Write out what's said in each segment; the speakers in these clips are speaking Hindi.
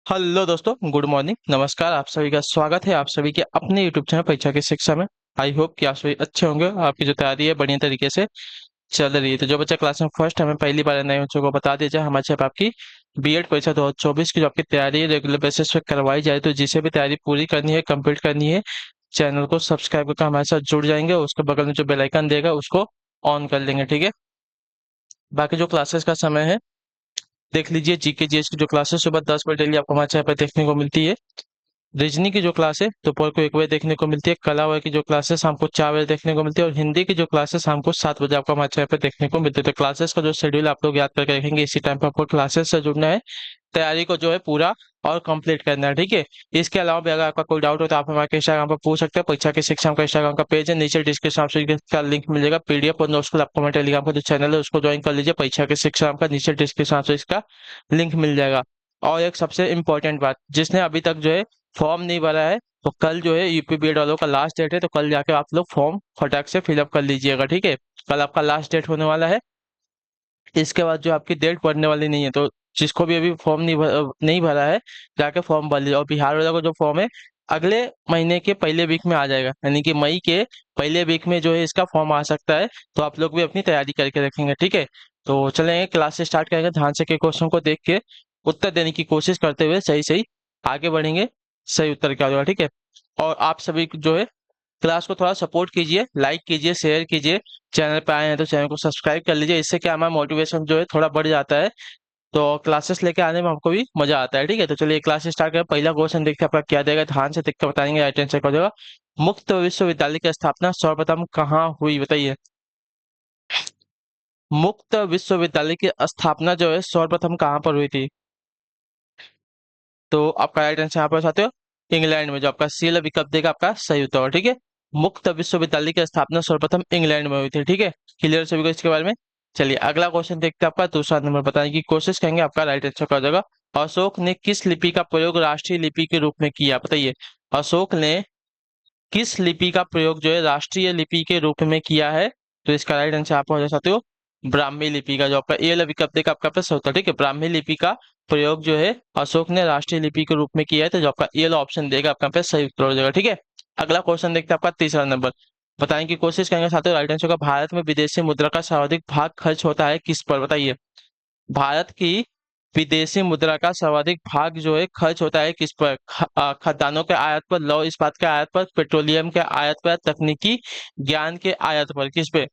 हेलो दोस्तों, गुड मॉर्निंग, नमस्कार। आप सभी का स्वागत है आप सभी के अपने यूट्यूब चैनल परीक्षा की शिक्षा में। आई होप कि आप सभी अच्छे होंगे। आपकी जो तैयारी है बढ़िया तरीके से चल रही है। तो जो बच्चा क्लास में फर्स्ट हमें पहली बार नए बच्चों को बता दीजिए, हमारे यहाँ पे आपकी बीएड परीक्षा 2024 की जो आपकी तैयारी है रेगुलर बेसिस पे करवाई जाए। तो जिसे भी तैयारी पूरी करनी है, कंप्लीट करनी है, चैनल को सब्सक्राइब करके हमारे साथ जुड़ जाएंगे। उसके बगल में जो बेल आइकन देगा उसको ऑन कर लेंगे, ठीक है। बाकी जो क्लासेस का समय है देख लीजिए। जीके जीएस की जो क्लासेस सुबह 10 बजे डेली आपको हमारे चैनल पर देखने को मिलती है। रीजनिंग की जो क्लास है दोपहर को 1 बजे देखने को मिलती है। कला वाला की जो क्लास है शाम को 4 बजे देखने को मिलती है। और हिंदी की जो क्लास है शाम को 7 बजे आपको हमारे चैनल पे देखने को मिलती है। तो क्लासेस का जो शेड्यूल आप लोग याद करके रखेंगे, इसी टाइम पे आपको क्लासेस से जुड़ना है, तैयारी को जो है पूरा और कंप्लीट करना है, ठीक है। इसके अलावा भी अगर आपका कोई डाउट हो तो आप हमारे इंस्टाग्राम पर पूछ सकते हैं। परीक्षा की शिक्षा का इंस्टाग्राम का पेज है, नीचे डिस्क्रिप्शन में का लिंक मिल जाएगा। पीडीएफ और नोट्स को आपको हमारे टेलीग्राम का जो चैनल है उसको ज्वाइन कर लीजिए। परीक्षा की शिक्षा का नीचे डिस्क्रिप्शन से इसका लिंक मिल जाएगा। और एक सबसे इम्पोर्टेंट बात, जिसने अभी तक जो है फॉर्म नहीं भरा है, तो कल जो है यूपी बीएड वालों का लास्ट डेट है। तो कल जाके आप लोग फॉर्म फटाक से फिलअप कर लीजिएगा, ठीक है। कल आपका लास्ट डेट होने वाला है। इसके बाद जो आपकी डेट पड़ने वाली नहीं है। तो जिसको भी अभी फॉर्म नहीं भरा है, जाके फॉर्म भर लीजिए। और बिहार वाला का जो फॉर्म है अगले महीने के पहले वीक में आ जाएगा, यानी कि मई के पहले वीक में जो है इसका फॉर्म आ सकता है। तो आप लोग भी अपनी तैयारी करके रखेंगे, ठीक है। तो चलेंगे क्लास स्टार्ट करेंगे। ध्यान से के क्वेश्चन को देख के उत्तर देने की कोशिश करते हुए सही सही आगे बढ़ेंगे। सही उत्तर क्या होगा, ठीक है। और आप सभी जो है क्लास को थोड़ा सपोर्ट कीजिए, लाइक कीजिए, शेयर कीजिए। चैनल पे आए हैं तो चैनल को सब्सक्राइब कर लीजिए। इससे क्या हमारा मोटिवेशन जो है थोड़ा बढ़ जाता है। तो क्लासेस लेके आने में हमको भी मजा आता है, ठीक है। तो चलिए क्लास स्टार्ट करें। पहला क्वेश्चन देखते हैं आपका क्या देगा, ध्यान से देख के बताएंगे, राइट आंसर क्या हो जाएगा। मुक्त विश्वविद्यालय की स्थापना सर्वप्रथम कहाँ हुई, बताइए। मुक्त विश्वविद्यालय की स्थापना जो है सर्वप्रथम कहाँ पर हुई थी। तो आपका राइट आंसर यहाँ पर चाहते हो इंग्लैंड में। जो आपका सी वाला विकल्प देगा आपका सही उत्तर होगा, ठीक है। मुक्त विश्वविद्यालय की स्थापना सर्वप्रथम इंग्लैंड में हुई थी, ठीक है। क्लियर सभी को इसके बारे में। चलिए अगला क्वेश्चन देखते हैं। आपका दूसरा नंबर बताने की कोशिश करेंगे, आपका राइट आंसर क्या हो जाएगा। अशोक ने किस लिपि का प्रयोग राष्ट्रीय लिपि के रूप में किया, बताइए। अशोक ने किस लिपि का प्रयोग जो है राष्ट्रीय लिपि के रूप में किया है। तो इसका राइट आंसर आप हो सकते हो ब्राह्मी लिपि का। जो आपका ए वाला विकल्प देगा आपका प्रश्न होता है, ठीक है। ब्राह्मी लिपि का प्रयोग जो है अशोक ने राष्ट्रीय लिपि के रूप में किया है। तो जो आपका ए वाला ऑप्शन देगा आपका पे सही उत्तर हो जाएगा, ठीक है। अगला क्वेश्चन देखते हैं आपका तीसरा नंबर बताने की कोशिश करेंगे साथियों। राइट आंसर का भारत में विदेशी मुद्रा का सर्वाधिक भाग खर्च होता है किस पर, बताइए। भारत की विदेशी मुद्रा का सर्वाधिक भाग जो है खर्च होता है किस पर। खदानों के आयात पर, लौह इस्पात के आयात पर, पेट्रोलियम के आयात पर, तकनीकी ज्ञान के आयात पर, किस पे।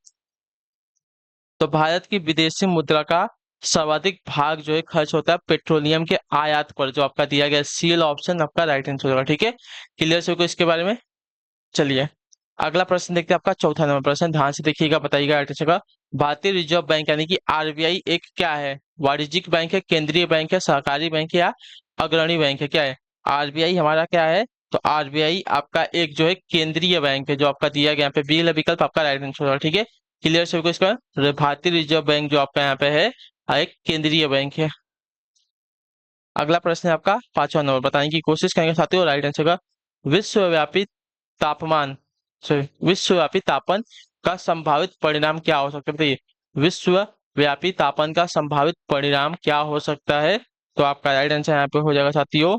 तो भारत की विदेशी मुद्रा का सर्वाधिक भाग जो है खर्च होता है पेट्रोलियम के आयात पर। जो आपका दिया गया सीएल ऑप्शन आपका राइट आंसर होगा, ठीक है। क्लियर से को इसके बारे में। चलिए अगला प्रश्न देखते हैं। आपका चौथा नंबर प्रश्न, ध्यान से देखिएगा, बताइएगा राइट आंसर का। भारतीय रिजर्व बैंक यानी कि आरबीआई एक क्या है। वाणिज्यिक बैंक है, केंद्रीय बैंक है, सहकारी बैंक है, या अग्रणी बैंक है, क्या है। आरबीआई हमारा क्या है। तो आरबीआई आपका एक जो है केंद्रीय बैंक है। जो आपका दिया गया यहाँ पे बी वाला विकल्प आपका राइट आंसर होगा, ठीक है। क्लियर से इसका भारतीय रिजर्व बैंक जो आपका यहाँ पे है एक केंद्रीय बैंक है। अगला प्रश्न है आपका पांचवा नंबर बताने की कोशिश करेंगे साथियों, राइट आंसर का। विश्वव्यापी तापमान सॉरी विश्वव्यापी तापन का संभावित परिणाम क्या हो सकता है, बताइए। विश्वव्यापी तापन का संभावित परिणाम क्या हो सकता है। तो आपका राइट आंसर यहाँ पे हो जाएगा साथियों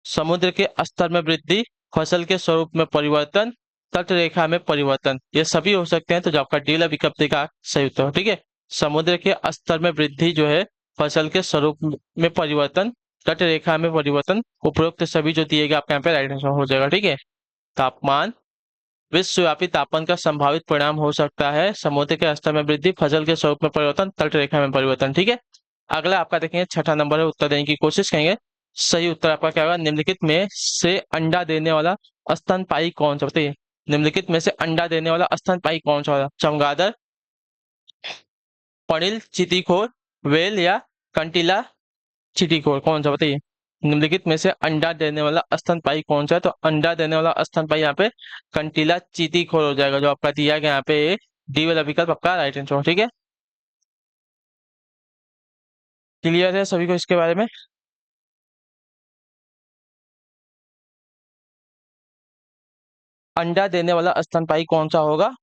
समुद्र के स्तर में वृद्धि, फसल के स्वरूप में परिवर्तन, तट रेखा में परिवर्तन, ये सभी हो सकते हैं। तो जो आपका डी वाला विकल्प देगा सही उत्तर, ठीक है। समुद्र के स्तर में वृद्धि जो है, फसल के स्वरूप में परिवर्तन, तट रेखा में परिवर्तन, उपरोक्त सभी जो दिए गए आपके यहाँ पे राइट आंसर हो जाएगा, ठीक है। तापमान विश्वव्यापी तापन का संभावित परिणाम हो सकता है समुद्र के स्तर में वृद्धि, फसल के स्वरूप में परिवर्तन, तट रेखा में परिवर्तन, ठीक है। अगला आपका देखेंगे छठा नंबर है, उत्तर देने की कोशिश करेंगे। सही उत्तर आपका क्या होगा, निम्नलिखित में से अंडा देने वाला स्तनपायी कौन सा, बताइए। निम्नलिखित में से अंडा देने वाला स्तनपायी कौन सा होगा। चमगादड़, पनिल, चींटीखोर, व्हेल, या कंटीला चींटीखोर, कौन सा, बताइए। निम्नलिखित में से अंडा देने वाला स्तनपायी कौन सा है। तो अंडा देने वाला स्तनपायी यहाँ पे कंटीला चींटीखोर हो जाएगा। जो आपका दिया गया यहाँ पे डी वाला विकल्प आपका राइट आंसर, ठीक है। क्लियर है सभी को इसके बारे में। अंडा देने वाला स्तनपायी कौन सा होगा।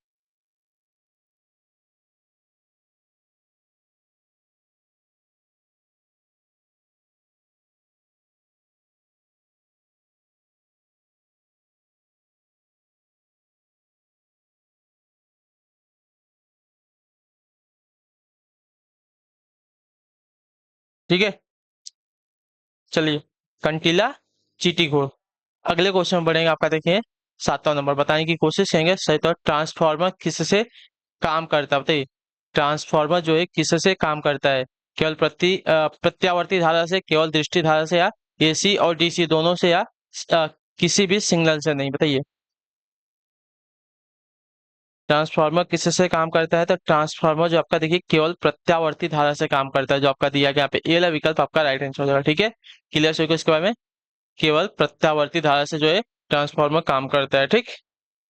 ठीक है, चलिए। कंटीला, चीटी घोड़। अगले क्वेश्चन में बढ़ेंगे आपका, देखिए 7वां नंबर, बताने की कोशिश करेंगे सही। तो ट्रांसफार्मर किससे काम करता है, बताइए। ट्रांसफार्मर जो है किससे काम करता है? केवल प्रत्यावर्ती धारा से, केवल दृष्टि धारा से, या एसी और डीसी दोनों से, या अ, किसी भी सिग्नल से नहीं, बताइए। ट्रांसफार्मर किससे काम करता है? तो ट्रांसफार्मर जो आपका, देखिए, केवल प्रत्यावर्ती धारा से काम करता है, जो आपका दिया गया यहाँ पे ए वाला विकल्प आपका राइट आंसर हो जाएगा। ठीक है, क्लियर है इसके बारे में? केवल प्रत्यावर्ती धारा से जो है ट्रांसफार्मर काम करता है, ठीक।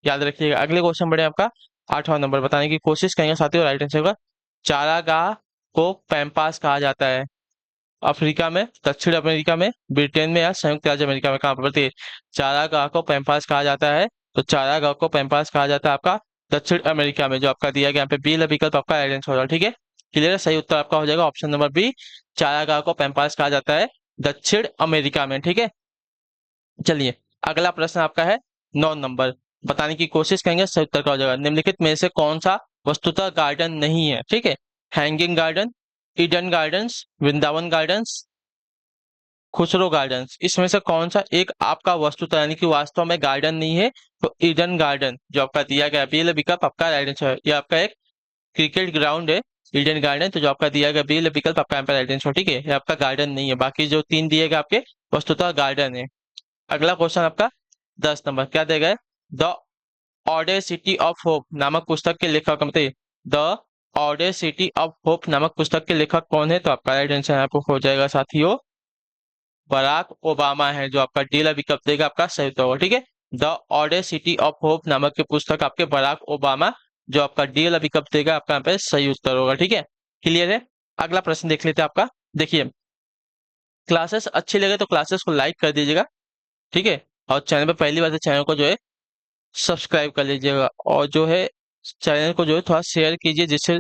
याद रखिएगा। अगले क्वेश्चन बढ़े आपका 8वां नंबर, बताने की कोशिश करेंगे साथियों, राइट आंसर होगा। चारागाह को पैम्पास कहा जाता है? अफ्रीका में, दक्षिण अमेरिका में, ब्रिटेन में, या संयुक्त राज्य अमेरिका में? कहाँ पर? बताइए। चारागाह को पैम्पास कहा जाता है, तो चारागाह को पैम्पास कहा जाता है आपका दक्षिण अमेरिका में, जो आपका दिया गया यहाँ पे बी विकल्प आपका राइट आंसर होगा। ठीक है, क्लियर है? सही उत्तर आपका हो जाएगा ऑप्शन नंबर बी, चारागाह को पैम्पास कहा जाता है दक्षिण अमेरिका में। ठीक है, चलिए। अगला प्रश्न आपका है 9 नंबर, बताने की कोशिश करेंगे सही उत्तर का हो जाएगा। निम्नलिखित में से कौन सा वस्तुतः गार्डन नहीं है? ठीक है, hanging garden, Eden gardens, Vrindavan gardens, Khusro gardens. इसमें से कौन सा एक आपका वस्तुतः यानी कि वास्तव में गार्डन नहीं है? तो ईडन गार्डन जो आपका दिया गया बी विकल्प आपका राइट आंसर है। ये आपका एक क्रिकेट ग्राउंड है, ईडन गार्डन, तो जो आपका दिया गया बी विकल्प आपका यहाँ पे राइट आंसर। ठीक है, ये आपका गार्डन नहीं है, बाकी जो 3 दिए गए आपके वस्तुतः गार्डन है। अगला क्वेश्चन आपका 10 नंबर, क्या देगा है? द ऑडेसिटी ऑफ होप नामक पुस्तक के लेखक, बताइए। द ऑडेसिटी ऑफ होप नामक पुस्तक के लेखक कौन है? तो आपका राइट आंसर यहाँ पे हो जाएगा साथियों, बराक ओबामा है, जो आपका डी विकल्प देगा आपका सही उत्तर होगा। ठीक है, द ऑडेसिटी ऑफ होप नामक के पुस्तक आपके बराक ओबामा, जो आपका डी विकल्प देगा आपका यहाँ पे सही उत्तर होगा। ठीक है, क्लियर है? अगला प्रश्न देख लेते हैं आपका, देखिए। क्लासेस अच्छी लगे तो क्लासेस को लाइक कर दीजिएगा, ठीक है। और चैनल पे पहली बार से चैनल को जो है सब्सक्राइब कर लीजिएगा, और जो है चैनल को जो है थोड़ा शेयर कीजिए, जिससे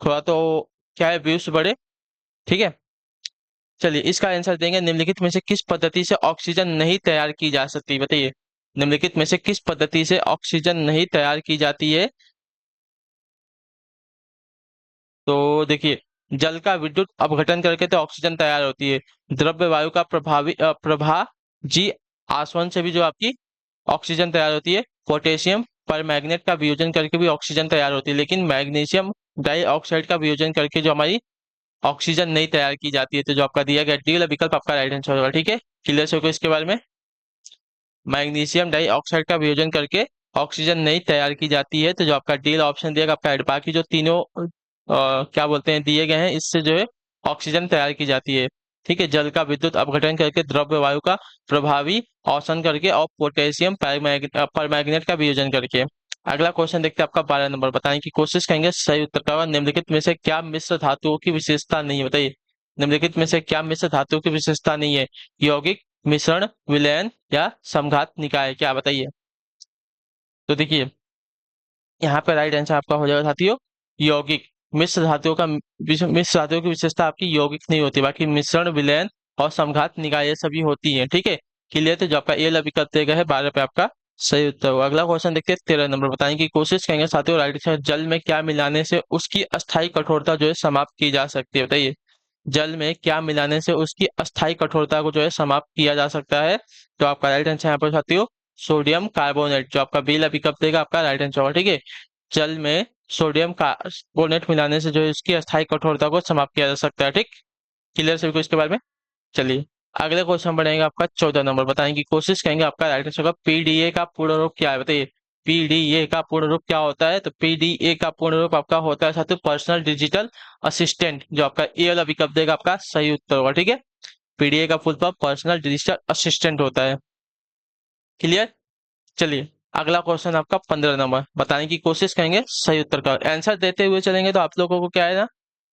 थोड़ा तो क्या है, व्यूज बढ़े। ठीक है, चलिए इसका आंसर देंगे। निम्नलिखित में से किस पद्धति से ऑक्सीजन नहीं तैयार की जा सकती, बताइए। निम्नलिखित में से किस पद्धति से ऑक्सीजन नहीं तैयार की जाती है? तो देखिए, जल का विद्युत अपघटन करके तो ऑक्सीजन तैयार होती है। द्रव्य वायु का प्रभा जी आसवन से भी जो आपकी ऑक्सीजन तैयार होती है। पोटेशियम पर मैग्नेट का वियोजन करके भी ऑक्सीजन तैयार होती है, लेकिन मैग्नीशियम डाइऑक्साइड का वियोजन करके जो हमारी ऑक्सीजन नहीं तैयार की जाती है। तो जो आपका दिया गया डी वाला विकल्प आपका राइट आंसर होगा। ठीक है, क्लियर से होगा इसके बारे में? मैग्नीशियम डाइऑक्साइड का वियोजन करके ऑक्सीजन नहीं तैयार की जाती है, तो जो आपका डी ऑप्शन दिएगा आपका बाकी जो तीनों क्या बोलते हैं दिए गए हैं, इससे जो है ऑक्सीजन तैयार की जाती है। ठीक है, जल का विद्युत अपघटन करके, द्रव्य वायु का प्रभावी अवशन करके, और पोटेशियम परमैंगनेट का वियोजन करके। अगला क्वेश्चन देखते हैं आपका 12 नंबर, बताने की कोशिश करेंगे सही उत्तर का होगा। निम्नलिखित में से क्या मिश्र धातुओं की विशेषता नहीं है, बताइए। निम्नलिखित में से क्या मिश्र धातुओं की विशेषता नहीं है? यौगिक, मिश्रण, विलयन, या समघात निकाय, क्या? बताइए। तो देखिए, यहाँ पे राइट आंसर आपका हो जाएगा साथियों, यौगिक। मिश्र धातुओं की विशेषता आपकी यौगिक नहीं होती, बाकी मिश्रण, विलयन और समघात निकाय ये सभी होती हैं। ठीक है, क्लियर? तो जो आपका ए वाला विकल्प दिया गया है 12 पे आपका सही उत्तर होगा। अगला क्वेश्चन देखते हैं 13 नंबर, बताने की कोशिश करेंगे साथियों, राइट आंसर। जल में क्या मिलाने से उसकी अस्थायी कठोरता जो है समाप्त की जा सकती है, बताइए। जल में क्या मिलाने से उसकी अस्थायी कठोरता को जो है समाप्त किया जा सकता है? तो आपका राइट आंसर यहाँ पर साथियों, सोडियम कार्बोनेट, जो आपका बी पिकअप देगा आपका राइट आंसर होगा। ठीक है, जल में सोडियम कार्बोनेट मिलाने से जो है उसकी अस्थायी कठोरता को समाप्त किया जा सकता है। ठीक, क्लियर सभी को इसके बारे में? चलिए, अगले क्वेश्चन बढ़ेगा आपका 14 नंबर, बताने की कोशिश करेंगे आपका राइट आंसर होगा। पीडीए का पूर्ण रूप क्या है, बताइए। पीडीए का पूर्ण रूप क्या होता है? तो पीडीए का पूर्ण रूप आपका होता है साथियों, पर्सनल डिजिटल असिस्टेंट, जो आपका ए वाला विकल्प देगा आपका सही उत्तर होगा। ठीक है, पीडीए का full form personal digital assistant होता है। क्लियर? चलिए, अगला क्वेश्चन आपका 15 नंबर, बताने की कोशिश करेंगे सही उत्तर का। आंसर देते हुए चलेंगे तो आप लोगों को क्या है ना,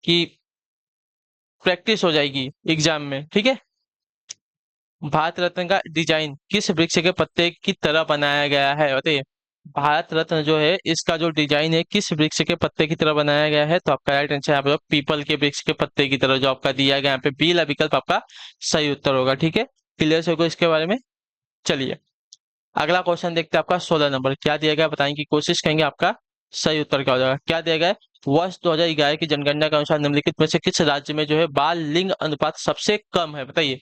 कि प्रैक्टिस हो जाएगी एग्जाम में। ठीक है, भारत रत्न का डिजाइन किस वृक्ष के पत्ते की तरह बनाया गया है, बताइए। भारत रत्न जो है इसका जो डिजाइन है किस वृक्ष के पत्ते की तरह बनाया गया है? तो आपका राइट आंसर यहाँ पे पीपल के वृक्ष के पत्ते की तरह, जो आपका दिया गया यहाँ पे बी वाला विकल्प आपका सही उत्तर होगा। ठीक है, क्लियर से होगा इसके बारे में? चलिए, अगला क्वेश्चन देखते हैं आपका 16 नंबर, क्या दिया गया बताने की कोशिश करेंगे, आपका सही उत्तर क्या हो जाएगा। क्या दिया गया है? वर्ष 2011 की जनगणना के अनुसार निम्नलिखित में से किस राज्य में जो है बाल लिंग अनुपात सबसे कम है, बताइए।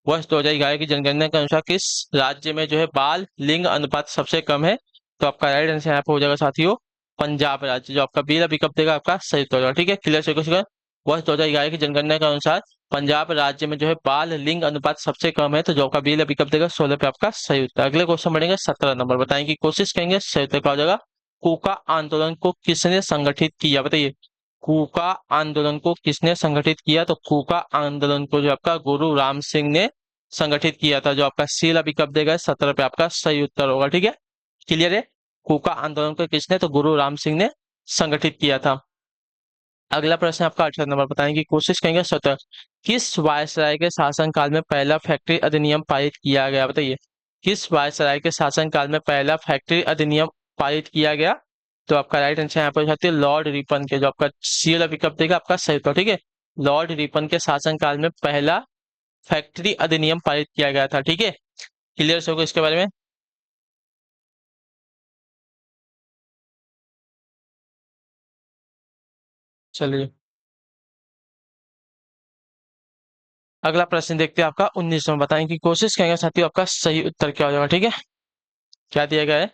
वर्ष 2011 की जनगणना के अनुसार किस राज्य में जो है बाल लिंग अनुपात सबसे कम है? तो आपका राइट आंसर यहाँ पे हो जाएगा साथियों पंजाब राज्य। जो आपका बी विकल्प देगा आपका सही उत्तर होगा। ठीक है, क्लियर से क्वेश्चन। वर्ष 2011 की जनगणना के अनुसार पंजाब राज्य में जो है बाल लिंग अनुपात सबसे कम है, तो जो आपका बी विकल्प देगा 16 पे आपका सही उत्तर। अगले क्वेश्चन बढ़ेंगे 17 नंबर, बताएं कि कोशिश करेंगे सही उत्तर क्या हो जाएगा। कूका आंदोलन को किसने संगठित किया, बताइए। कूका आंदोलन को किसने संगठित किया? तो कूका आंदोलन को जो आपका गुरु राम सिंह ने संगठित किया था। जो आपका सी विकल्प देगा 17 पे आपका सही उत्तर होगा। ठीक है, क्लियर है। कूका आंदोलन को किसने? तो गुरु राम सिंह ने संगठित किया था। अगला प्रश्न आपका 18 नंबर, बताएंगे कोशिश करेंगे स्वतः किस वायसराय के शासनकाल में पहला फैक्ट्री अधिनियम पारित किया गया, बताइए। किस वायसराय के शासनकाल में पहला फैक्ट्री अधिनियम पारित किया गया? तो आपका राइट आंसर यहाँ पर जाती है लॉर्ड रिपन के। जो आपका सी वाला विकल्प देगा आपका सही उत्तर। ठीक है, लॉर्ड रिपन के शासनकाल में पहला फैक्ट्री अधिनियम पारित किया गया था। ठीक है, क्लियर होगा इसके बारे में। चलिए अगला प्रश्न देखते हैं आपका 19 में, बताएं कि कोशिश करेंगे साथियों आपका सही उत्तर क्या हो जाएगा। ठीक है, क्या दिया गया है।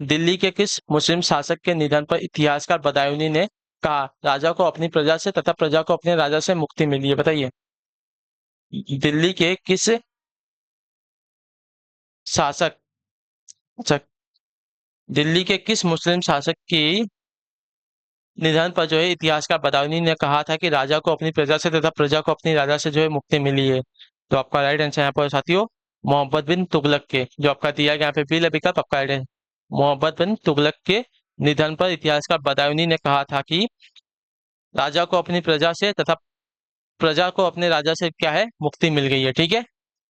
दिल्ली के किस मुस्लिम शासक के निधन पर इतिहासकार बदायूंनी ने कहा राजा को अपनी प्रजा से तथा प्रजा को अपने राजा से मुक्ति मिली है, बताइए। दिल्ली के किस शासक, अच्छा, दिल्ली के किस मुस्लिम शासक की निधन पर जो है इतिहासकार बदायूंनी ने कहा था कि राजा को अपनी प्रजा से तथा प्रजा को अपनी राजा से जो है मुक्ति मिली है? तो आपका राइट आंसर यहाँ पर साथियों मोहम्मद बिन तुगलक के। जो आपका दिया गया यहाँ पे बी विकल्प आपका राइट है। मोहम्मद बिन तुगलक के निधन पर इतिहासकार बदायूंनी ने कहा था कि राजा को अपनी प्रजा से तथा प्रजा को अपने राजा से क्या है मुक्ति मिल गई है। ठीक है,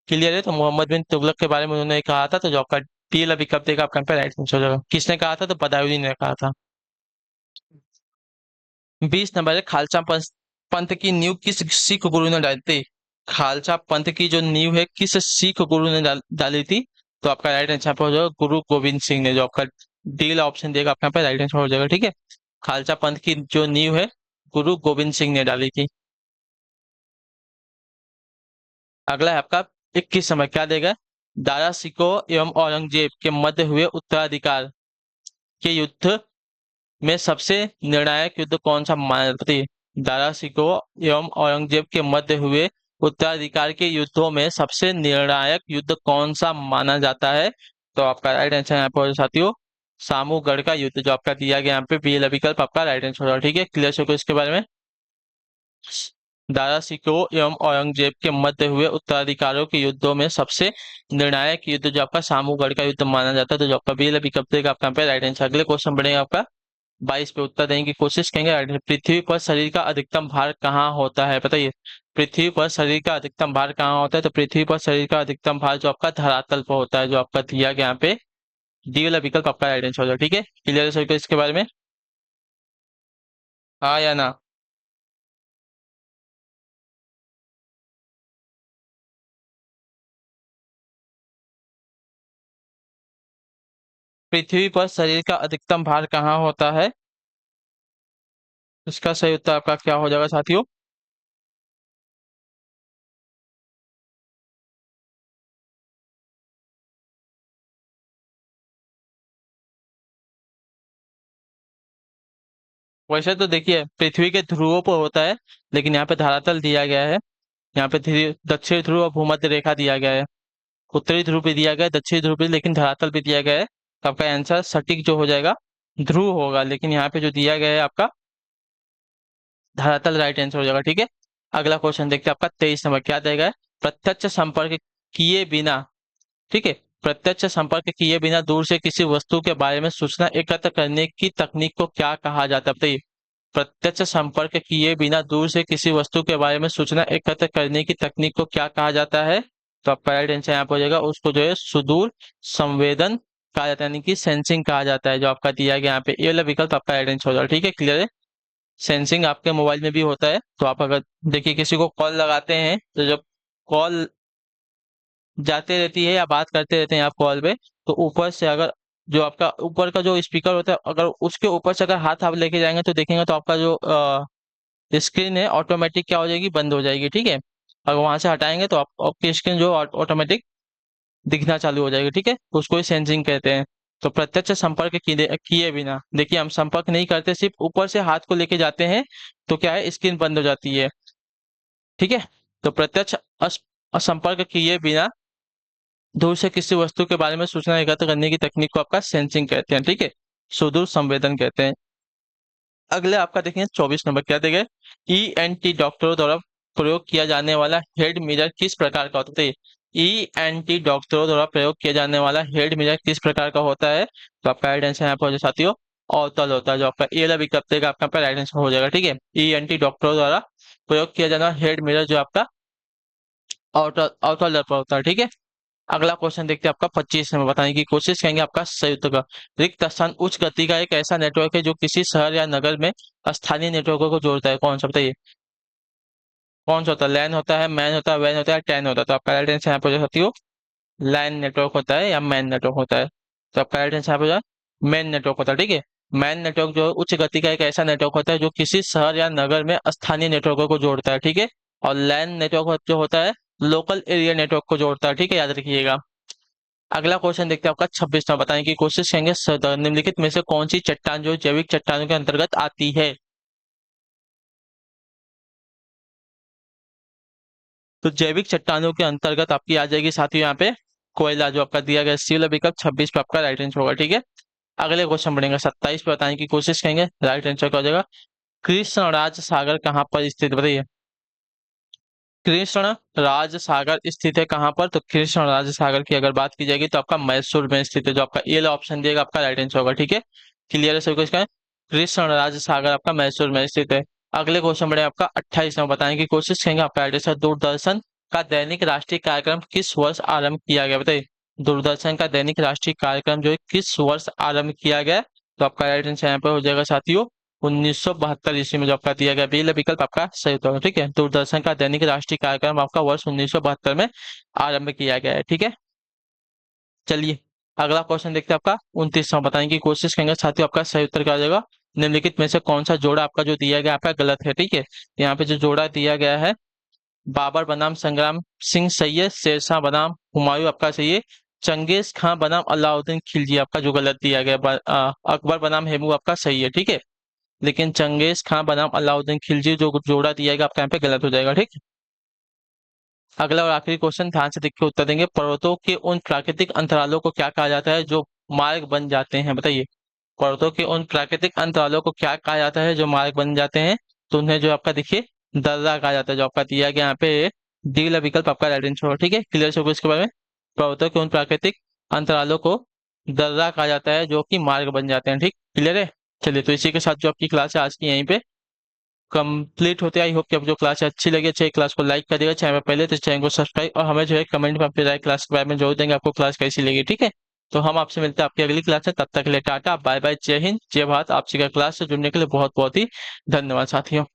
क्लियर है। तो मोहम्मद बिन तुगलक के बारे में उन्होंने कहा था, तो जो आपका टी विकल्प देगा आपका राइट आंसर हो जाएगा। किसने कहा था? तो बदायूंनी ने कहा था। 20 नंबर है खालसा पंथ की नींव किस सिख गुरु ने डाली थी? खालसा पंथ की जो नींव है किस सिख गुरु ने डाली थी? तो आपका राइट आंसर पे हो जाएगा गुरु गोविंद सिंह ने। जो आपका डी ऑप्शन देगा आपका पे राइट आंसर हो जाएगा। ठीक है, खालसा पंथ की जो नींव है गुरु गोविंद सिंह ने डाली थी। अगला है आपका 21 नंबर, क्या देगा। दारा सिकों एवं औरंगजेब के मध्य हुए उत्तराधिकार के युद्ध में सबसे निर्णायक युद्ध कौन सा माना जाता है? दारा सिकों एवं औरंगजेब के मध्य हुए उत्तराधिकार के युद्धों में सबसे निर्णायक युद्ध कौन सा माना जाता है? तो आपका राइट आंसर यहाँ पर साथियों सामूगढ़ का युद्ध। जो आपका दिया गया यहाँ पे बी विकल्प आपका राइट आंसर होगा। ठीक है, क्लियर हो इसके बारे में। दारा सिकों एवं औरंगजेब के मध्य हुए उत्तराधिकारों के युद्धों में सबसे निर्णायक युद्ध जो आपका सामूगढ़ का युद्ध माना जाता है। तो जो आपका बी विकल्प देगा आपका पे राइट आंसर। अगले क्वेश्चन बढ़ेगा आपका 22 पे, उत्तर देने की कोशिश करेंगे। पृथ्वी पर शरीर का अधिकतम भार कहाँ होता है, बताइए। पृथ्वी पर शरीर का अधिकतम भार कहाँ होता है? तो पृथ्वी पर शरीर का अधिकतम भार जो आपका धरातल पर होता है। जो आपका दिया गया यहाँ पे डी वाला विकल्प आपका राइट आंसर हो जाएगा। ठीक है, क्लियर है सर इसके बारे में, हाँ या ना। पृथ्वी पर शरीर का अधिकतम भार कहाँ होता है? इसका सही उत्तर आपका क्या हो जाएगा साथियों? वैसे तो देखिए पृथ्वी के ध्रुवों पर होता है, लेकिन यहाँ पे धरातल दिया गया है। यहाँ पे दक्षिण ध्रुव और भूमध्य रेखा दिया गया है। उत्तरी ध्रुव भी दिया गया है, दक्षिणी ध्रुव भी, लेकिन धरातल भी दिया गया है। तो आपका आंसर सटीक जो हो जाएगा ध्रुव होगा, लेकिन यहाँ पे जो दिया गया है आपका धरातल राइट आंसर हो जाएगा। ठीक है, अगला क्वेश्चन देखते हैं आपका 23 नंबर, क्या देगा। प्रत्यक्ष संपर्क किए बिना, ठीक है, प्रत्यक्ष संपर्क किए बिना दूर से किसी वस्तु के बारे में सूचना एकत्र करने की तकनीक को क्या कहा जाता है, बताइए। प्रत्यक्ष संपर्क किए बिना दूर से किसी वस्तु के बारे में सूचना एकत्र करने की तकनीक को क्या कहा जाता है? तो आपका राइट आंसर यहाँ पर हो जाएगा उसको जो है सुदूर संवेदन कहा जाता है, यानी कि सेंसिंग कहा जाता है। जो आपका दिया गया यहाँ पे ये वाला विकल्प आपका राइट आंसर हो जाएगा। ठीक है, क्लियर है। सेंसिंग आपके मोबाइल में भी होता है। तो आप अगर देखिए किसी को कॉल लगाते हैं, तो जब कॉल जाते रहती है या बात करते रहते हैं आप कॉल पे, तो ऊपर से अगर जो आपका ऊपर का जो स्पीकर होता है, अगर उसके ऊपर से अगर हाथ आप लेके जाएंगे तो देखेंगे तो आपका जो स्क्रीन है ऑटोमेटिक क्या हो जाएगी, बंद हो जाएगी। ठीक है, अगर वहां से हटाएंगे तो आपकी स्क्रीन जो ऑटोमेटिक दिखना चालू हो जाएगी। ठीक है, उसको ही सेंसिंग कहते हैं। तो प्रत्यक्ष संपर्क किए बिना, देखिए हम संपर्क नहीं करते, सिर्फ ऊपर से हाथ को लेके जाते हैं तो क्या है, स्क्रीन बंद हो जाती है। ठीक है, तो प्रत्यक्ष संपर्क किए बिना दूर से किसी वस्तु के बारे में सूचना एकत्र करने की तकनीक को आपका सेंसिंग कहते हैं। ठीक है, सुदूर संवेदन कहते हैं। अगले आपका देखेंगे 24 नंबर, क्या देंगे, ENT डॉक्टरों द्वारा प्रयोग किया जाने वाला हेड मिरर किस प्रकार का होता है। ENT डॉक्टरों द्वारा प्रयोग किया जाने वाला हेड मिरर किस प्रकार का होता है, तो आपका राइट आंसर यहाँ पर हो जाए साथियों, अवतल होता है। जो आपका ए वाला विकल्प देगा आपका राइट आंसर हो जाएगा। ठीक है, ENT डॉक्टरों द्वारा प्रयोग किया जाना हेड मिरर जो आपका अवतल अवतल दर्पण होता है। ठीक है, अगला क्वेश्चन देखते हैं आपका 25 में, बताने की कोशिश करेंगे आपका संयुक्त का। रिक्त स्थान उच्च गति का एक ऐसा नेटवर्क है जो किसी शहर या नगर में स्थानीय नेटवर्कों को जोड़ता है, कौन सा बताइए, कौन सा होता है, लैन होता है, मैन होता है, वैन होता है, टैन होता है। तो आपका राइट आंसर यहाँ पे जो साथी हो, लैन नेटवर्क होता है या मैन नेटवर्क होता है। तो आपका राइट आंसर यहाँ पे जो है मैन नेटवर्क होता है। ठीक है, मैन नेटवर्क जो उच्च गति का एक ऐसा नेटवर्क होता है जो किसी शहर या नगर में स्थानीय नेटवर्कों को जोड़ता है। ठीक है, और लैन नेटवर्क जो होता है लोकल एरिया नेटवर्क को जोड़ता है। ठीक है, याद रखिएगा। अगला क्वेश्चन देखते हैं आपका 26वां, बताने की कोशिश करेंगे निम्नलिखित में से कौन सी चट्टान जो जैविक चट्टानों के अंतर्गत आती है। तो जैविक चट्टानों के अंतर्गत आपकी आ जाएगी साथियों यहाँ पे कोयला, जो आपका दिया गया सी वाला विकल्प 26 पे आपका राइट आंसर होगा। ठीक है, अगले क्वेश्चन बढ़ेंगे 27 पे, बताने की कोशिश करेंगे राइट आंसर क्या हो जाएगा, कृष्ण राज सागर कहाँ पर स्थित, बताइए। कृष्ण राज सागर स्थित है कहाँ पर, तो कृष्ण राज सागर की अगर बात की जाएगी तो आपका मैसूर में स्थित है। जो आपका ए ऑप्शन दिएगा आपका राइट आंसर होगा। ठीक है, क्लियर है सभी को इसका, कृष्ण राज सागर आपका मैसूर में स्थित है। अगले क्वेश्चन बढ़े आपका 28 में, बताने की कोशिश करेंगे आपका राइट आंसर, दूरदर्शन का दैनिक राष्ट्रीय कार्यक्रम किस वर्ष आरंभ किया गया, बताइए। दूरदर्शन का दैनिक राष्ट्रीय कार्यक्रम जो है किस वर्ष आरंभ किया गया, तो आपका राइट आंसर यहाँ पे हो जाएगा साथियों 1972 ईस्वी में। जो आपका दिया गया बी विकल्प आपका सही होगा। ठीक है, दूरदर्शन का दैनिक राष्ट्रीय कार्यक्रम आपका वर्ष 1972 में आरंभ किया गया है। ठीक है, चलिए अगला क्वेश्चन देखते हैं आपका 29वां, बताने की कोशिश करेंगे साथियों, आपका सही उत्तर क्या हो जाएगा, निम्नलिखित में से कौन सा जोड़ा आपका जो दिया गया आपका गलत है। ठीक है, यहाँ पे जो जोड़ा दिया गया है, बाबर बनाम संग्राम सिंह सही है, शेरशाह बनाम हुमायूं आपका सही है, चंगेज खां बनाम अलाउद्दीन खिलजी आपका जो गलत दिया गया, अकबर बनाम हेमू आपका सही है। ठीक है, लेकिन चंगेज खां बनाम अलाउद्दीन खिलजी जो जोड़ा दिया गया आपका यहाँ पे गलत हो जाएगा। ठीक, अगला और आखिरी क्वेश्चन ध्यान से देख के उत्तर देंगे, पर्वतों के उन प्राकृतिक अंतरालों को क्या कहा जाता है जो मार्ग बन जाते हैं, बताइए। पर्वतों के उन प्राकृतिक अंतरालों को क्या कहा जाता है जो मार्ग बन जाते हैं, तो उन्हें जो आपका देखिए दर्रा कहा जाता है। जो आपका दिया गया यहाँ पे डी वाला विकल्प आपका राइट आंसर होगा। ठीक है, क्लियर होगा इसके बारे में, पर्वतों के उन प्राकृतिक अंतरालों को दर्रा कहा जाता है जो कि मार्ग बन जाते हैं। ठीक, क्लियर है। चलिए, तो इसी के साथ जो आपकी क्लास है आज की यहीं पे कंप्लीट होते हैं। आई होप कि आपको जो क्लास है अच्छी लगी, अच्छी क्लास को लाइक करिएगा, चैनल पर पहले तो चैनल को सब्सक्राइब, और हमें जो है कमेंट में अपनी राय क्लास के बारे में जरूर देंगे, आपको क्लास कैसी लगी। ठीक है, तो हम आपसे मिलते हैं आपकी अगली क्लास है, तब तक के लिए टाटा बाय बाय, जय हिंद जय भारत। आपसी का क्लास से जुड़ने के लिए बहुत बहुत ही धन्यवाद साथियों।